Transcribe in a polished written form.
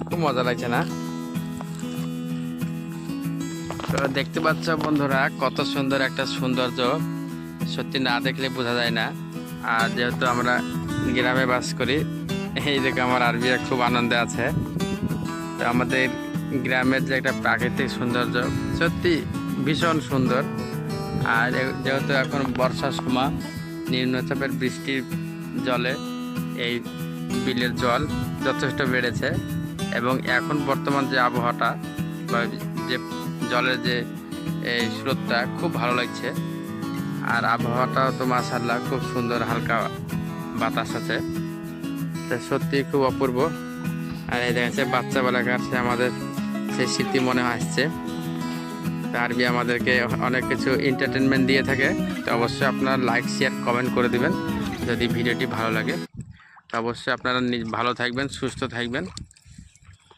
খুব মজা লাগছে না? তো দেখতে পাচ্ছ বন্ধুরা, কত সুন্দর একটা সৌন্দর্য, সত্যি না দেখলে বোঝা যায় না। আর যেহেতু আমরা গ্রামে বাস করি, এই দেখে আমার আরবিরা খুব আনন্দে আছে। তো আমাদের গ্রামের যে একটা প্রাকৃতিক সৌন্দর্য সত্যি ভীষণ সুন্দর। আর যেহেতু এখন বর্ষার সময়, নিম্নচাপের বৃষ্টির জলে এই বিলের জল যথেষ্ট বেড়েছে। এবং এখন বর্তমান যে আবহাওয়াটা বা যে জলের যে এই স্রোতটা খুব ভালো লাগছে। আর আবহাওয়াটাও তো মাশাআল্লাহ খুব সুন্দর, হালকা বাতাস আছে, তা সত্যি খুব অপূর্ব। আর এই দেখা যাচ্ছে বাচ্চাবেলাকার সে আমাদের সেই স্মৃতি মনে আসছে। আরবি আমাদেরকে অনেক কিছু এন্টারটেনমেন্ট দিয়ে থাকে। তো অবশ্যই আপনারা লাইক, শেয়ার, কমেন্ট করে দিবেন যদি ভিডিওটি ভালো লাগে। তো অবশ্যই আপনারা ভালো থাকবেন, সুস্থ থাকবেন।